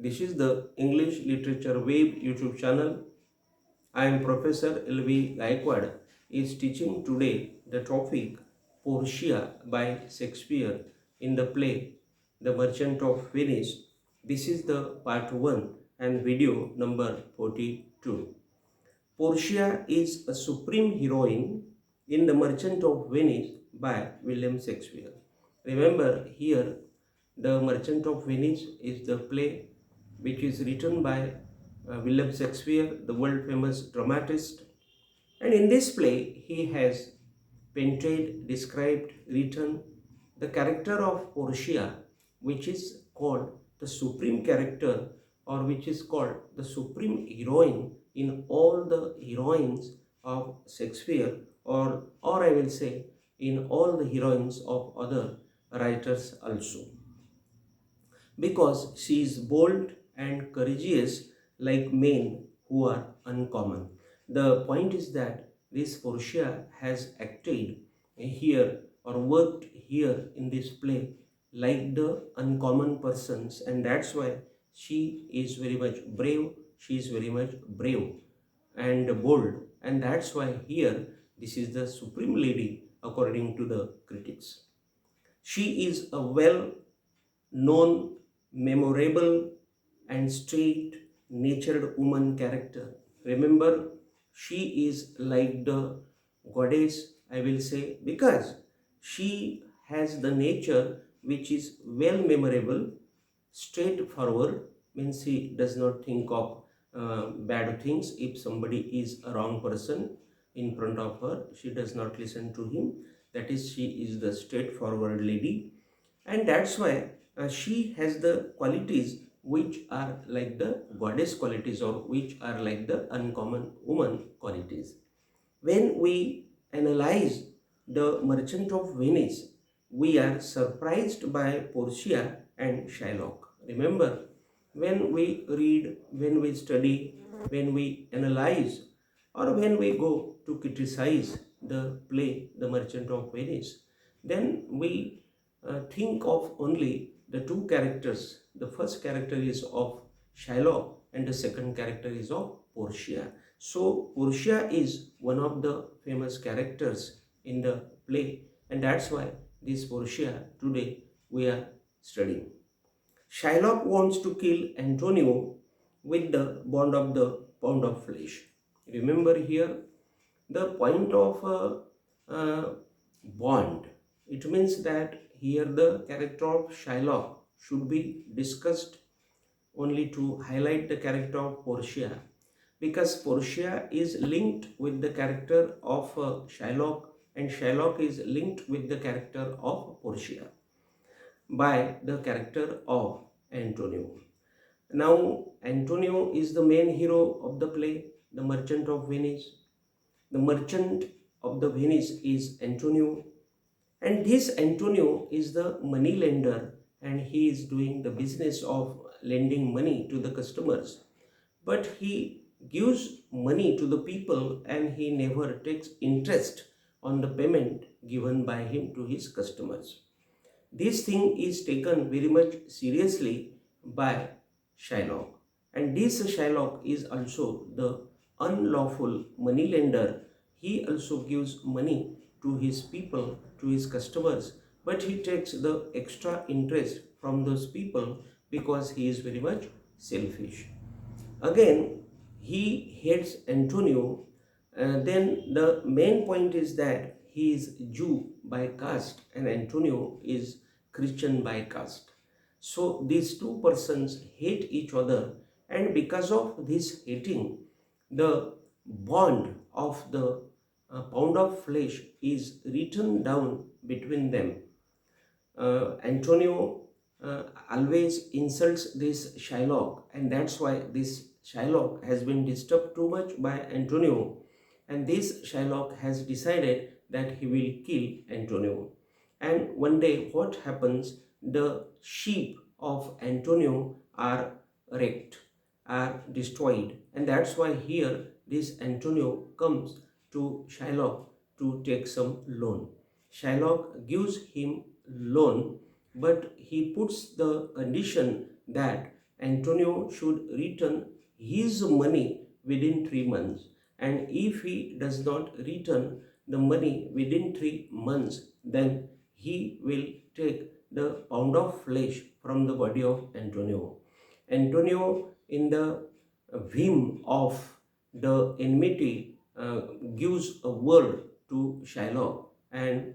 This is the English Literature Web YouTube channel. I am Professor L.B.Gayakawad is teaching today the topic Portia by Shakespeare in the play The Merchant of Venice. This is the part 1 and video number 42. Portia is a supreme heroine in The Merchant of Venice by William Shakespeare. Remember here, The Merchant of Venice is the play which is written by William Shakespeare, the world famous dramatist. And in this play, he has painted, described, written the character of Portia, which is called the supreme character or which is called the supreme heroine in all the heroines of Shakespeare, or I will say in all the heroines of other writers also, because she is bold and courageous like men who are uncommon. The point is that this Portia has acted here or worked here in this play like the uncommon persons, and that's why she is very much brave, she is very much brave and bold, and that's why here this is the supreme lady according to the critics. She is a well known, memorable, and straight natured woman character. Remember, she is like the goddess, I will say, because she has the nature which is well memorable, straightforward, means she does not think of bad things. If somebody is a wrong person in front of her, she does not listen to him. That is, she is the straightforward lady, and that's why she has the qualities which are like the goddess qualities or which are like the uncommon woman qualities. When we analyze The Merchant of Venice, we are surprised by Portia and Shylock. Remember, when we read, when we study, when we analyze, or when we go to criticize the play The Merchant of Venice, then we think of only the two characters. The first character is of Shylock and the second character is of Portia. So Portia is one of the famous characters in the play, and that's why this Portia today we are studying. Shylock wants to kill Antonio with the bond of the pound of flesh. Remember here the point of bond. It means that here the character of Shylock should be discussed only to highlight the character of Portia, because Portia is linked with the character of Shylock and Shylock is linked with the character of Portia by the character of Antonio. Now, Antonio is the main hero of the play, The Merchant of Venice. The merchant of the Venice is Antonio, and this Antonio is the money lender, and he is doing the business of lending money to the customers. But he gives money to the people and he never takes interest on the payment given by him to his customers. This thing is taken very much seriously by Shylock, and this Shylock is also the unlawful money lender. He also gives money to his people, to his customers, but he takes the extra interest from those people because he is very much selfish. Again, he hates Antonio. Then the main point is that he is Jew by caste and Antonio is Christian by caste. So these two persons hate each other, and because of this hating, the bond of the pound of flesh is written down between them. Antonio always insults this Shylock, and that's why this Shylock has been disturbed too much by Antonio, and this Shylock has decided that he will kill Antonio. And one day, what happens? The sheep of Antonio are wrecked, are destroyed, and that's why here this Antonio comes to Shylock to take some loan. Shylock gives him loan, but he puts the condition that Antonio should return his money within 3 months, and if he does not return the money within 3 months, then he will take the pound of flesh from the body of Antonio. Antonio, in the vim of the enmity, gives a word to Shylock, and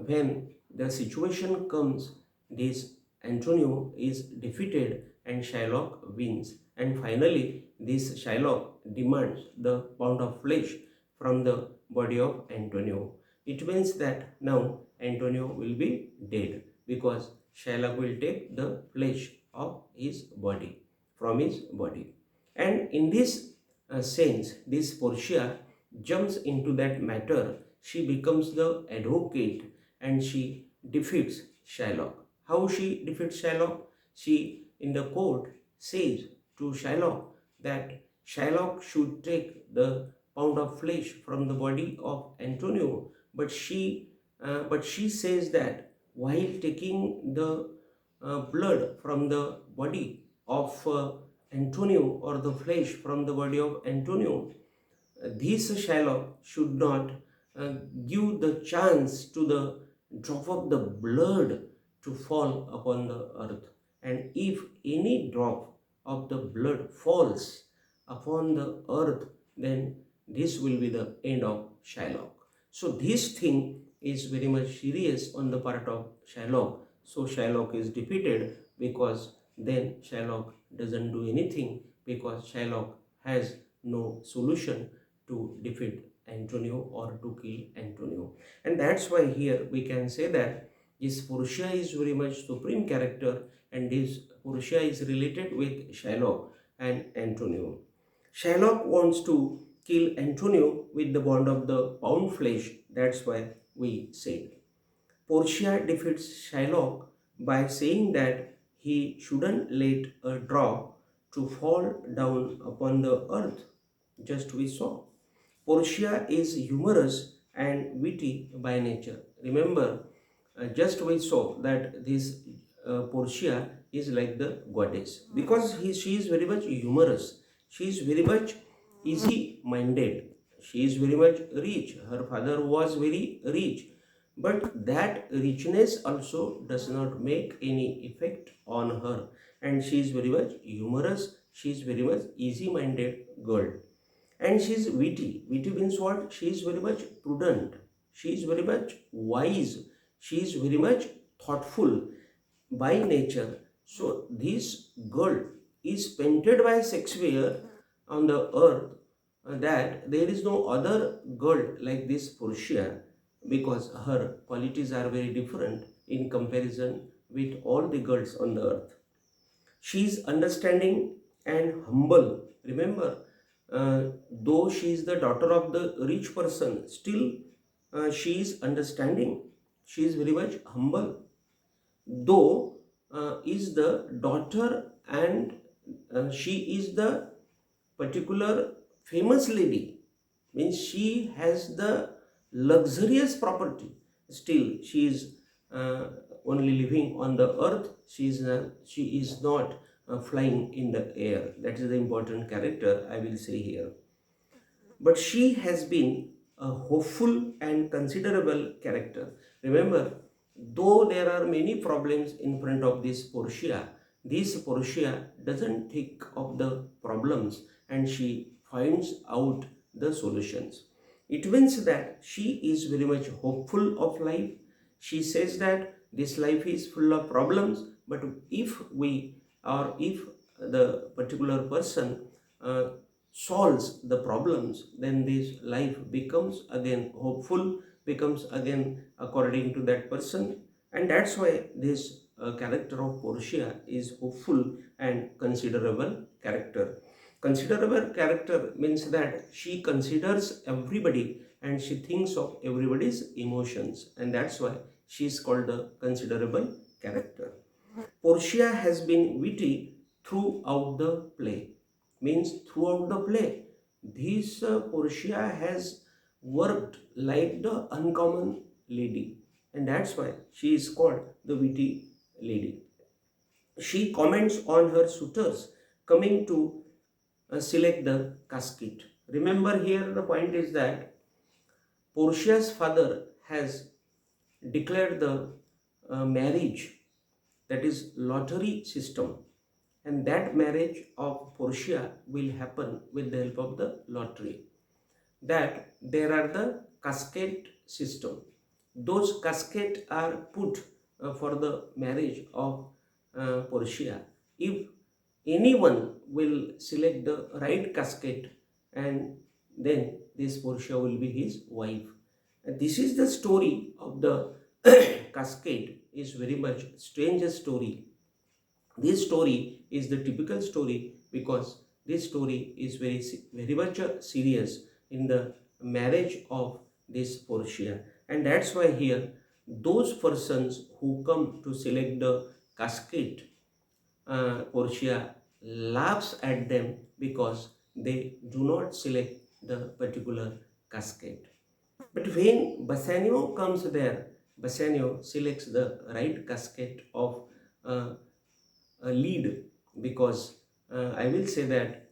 when the situation comes, this Antonio is defeated and Shylock wins. And finally, this Shylock demands the pound of flesh from the body of Antonio. It means that now Antonio will be dead because Shylock will take the flesh of his body from his body. And in this sense, this Portia jumps into that matter. She becomes the advocate and she defeats Shylock. How she defeats Shylock? She, in the court, says to Shylock that Shylock should take the pound of flesh from the body of Antonio, but she says that while taking the blood from the body of Antonio, or the flesh from the body of Antonio, this Shylock should not give the chance to the drop of the blood to fall upon the earth. And if any drop of the blood falls upon the earth, then this will be the end of Shylock. So this thing is very much serious on the part of Shylock. So Shylock is defeated because then Shylock doesn't do anything, because Shylock has no solution to defeat Antonio or to kill Antonio. And that's why here we can say that this Portia is very much supreme character, and this Portia is related with Shylock and Antonio. Shylock wants to kill Antonio with the bond of the pound flesh. That's why we said. Portia defeats Shylock by saying that he shouldn't let a drop to fall down upon the earth. Just we saw. Portia is humorous and witty by nature. Remember, just we saw that this Portia is like the goddess because she is very much humorous. She is very much easy-minded. She is very much rich. Her father was very rich. But that richness also does not make any effect on her. And she is very much humorous. She is very much easy-minded girl. And she is witty. Witty means what? She is very much prudent. She is very much wise. She is very much thoughtful by nature. So this girl is painted by Shakespeare on the earth that there is no other girl like this Portia, because her qualities are very different in comparison with all the girls on the earth. She is understanding and humble. Remember, though she is the daughter of the rich person, still she is understanding. She is very much humble. Though is the daughter, and she is the particular famous lady, means she has the luxurious property, still she is only living on the earth. She is not flying in the air. That is the important character I will say here. But she has been a hopeful and considerable character. Remember, though there are many problems in front of this Portia doesn't think of the problems, and she finds out the solutions. It means that she is very much hopeful of life. She says that this life is full of problems, but if the particular person uh, solves the problems, then this life becomes again hopeful, becomes again according to that person. And that's why this character of Portia is hopeful and considerable character. Considerable character means that she considers everybody and she thinks of everybody's emotions, and that's why she is called the considerable character. Portia has been witty throughout the play. Means throughout the play, this Portia has worked like the uncommon lady, and that's why she is called the witty lady. She comments on her suitors coming to select the casket. Remember, here the point is that Portia's father has declared the marriage, that is lottery system, and that marriage of Portia will happen with the help of the lottery. That there are the casket system. Those caskets are put for the marriage of Portia. If anyone will select the right casket, and then this Portia will be his wife. And this is the story of the casket. Is very much strange story. This story is the typical story because this story is very much serious in the marriage of this Portia, and that's why here those persons who come to select the casket, Portia laughs at them because they do not select the particular casket. But when Bassanio comes there, Bassanio selects the right casket of lead, because I will say that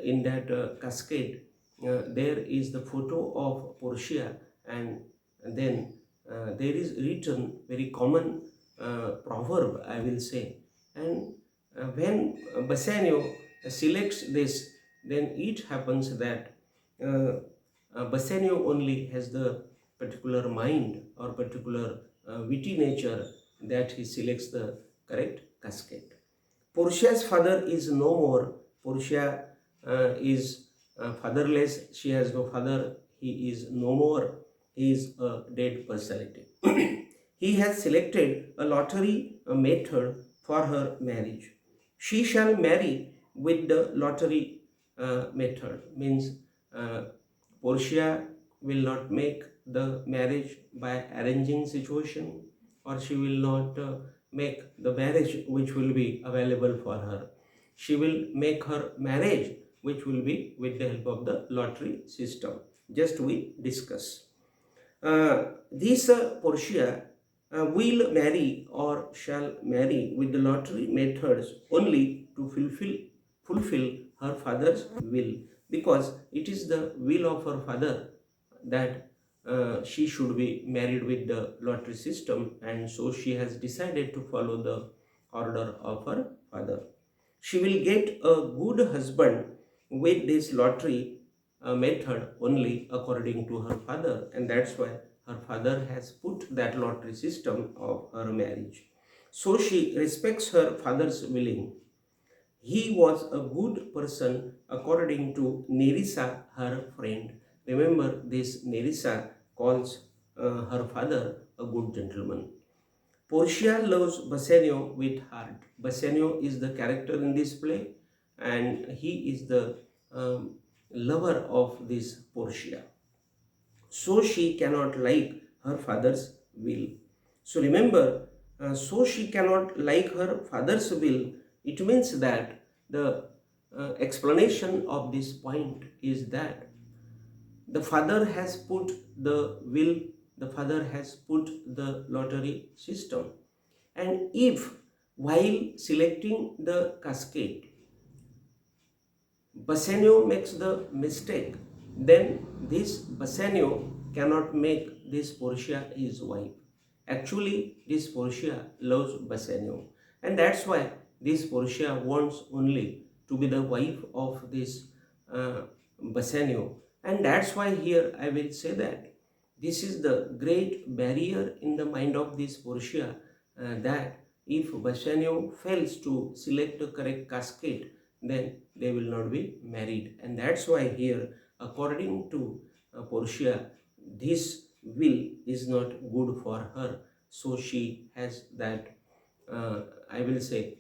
in that cascade there is the photo of Portia, and then there is written very common proverb, I will say. And when Bassanio selects this, then it happens that Bassanio only has the particular mind or particular witty nature that he selects the correct casket. Portia's father is no more. Portia is fatherless. She has no father. He is no more. He is a dead personality. He has selected a lottery method for her marriage. She shall marry with the lottery method. Means uh, Portia will not make the marriage by arranging situation, or she will not make the marriage which will be available for her. She will make her marriage which will be with the help of the lottery system. Just we discuss. This Portia will marry or shall marry with the lottery methods only to fulfill her father's will, because it is the will of her father that she should be married with the lottery system, and so she has decided to follow the order of her father. She will get a good husband with this lottery method only according to her father, and that's why her father has put that lottery system of her marriage. So she respects her father's willing. He was a good person according to Nerissa, her friend. Remember, this Nerissa calls her father a good gentleman. Portia loves Bassanio with heart. Bassanio is the character in this play, and he is the lover of this Portia. So she cannot like her father's will. So remember, so she cannot like her father's will. It means that the explanation of this point is that the father has put the will, the father has put the lottery system. And if while selecting the cascade, Bassanio makes the mistake, then this Bassanio cannot make this Portia his wife. Actually, this Portia loves Bassanio, and that's why this Portia wants only to be the wife of this Bassanio. And that's why here I will say that this is the great barrier in the mind of this Portia, that if Bassanio fails to select the correct cascade, then they will not be married. And that's why here, according to Portia, this will is not good for her. So she has that, I will say,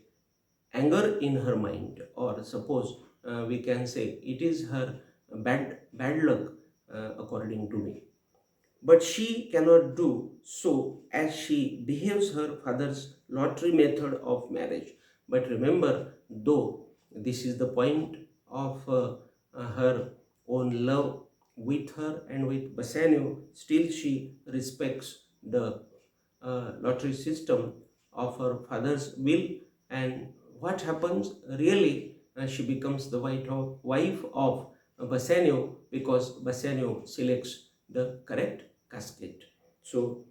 anger in her mind, or suppose we can say it is her bad luck, according to me. But she cannot do so, as she behaves her father's lottery method of marriage. But remember, though this is the point of her own love with her and with Bassanio, still she respects the lottery system of her father's will, And what happens really, she becomes the wife of Bassanio because Bassanio selects the correct casket. So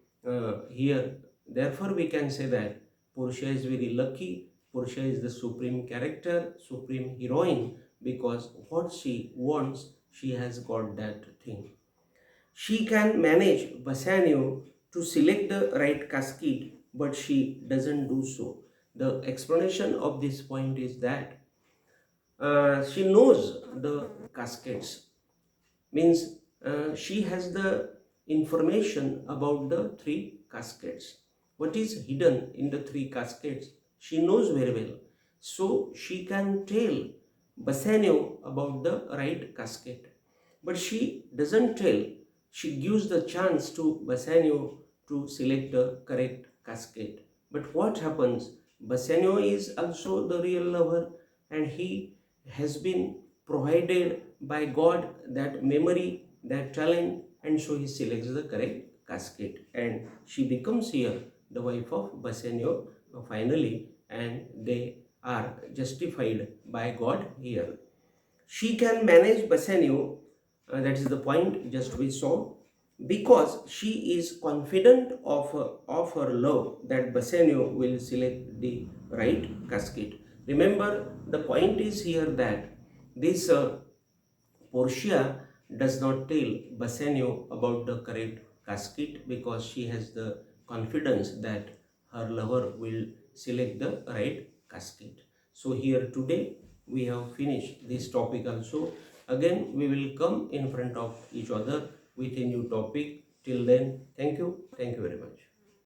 here, therefore, we can say that Portia is very lucky. Portia is the supreme character, supreme heroine, because what she wants, she has got that thing. She can manage Bassanio to select the right casket, but she doesn't do so. The explanation of this point is that she knows the caskets, means she has the information about the three caskets. What is hidden in the three caskets, she knows very well. So she can tell Bassanio about the right casket. But she doesn't tell, she gives the chance to Bassanio to select the correct casket. But what happens? Bassanio is also the real lover, and he has been provided by God that memory, that talent, and so he selects the correct casket. And she becomes here the wife of Bassanio finally, and they are justified by God here. She can manage Bassanio, that is the point just we saw, because she is confident of her love that Bassanio will select the right casket. Remember, the point is here that this Portia does not tell Bassanio about the correct casket because she has the confidence that her lover will select the right casket. So here today we have finished this topic also. Again we will come in front of each other with a new topic. Till then, thank you very much.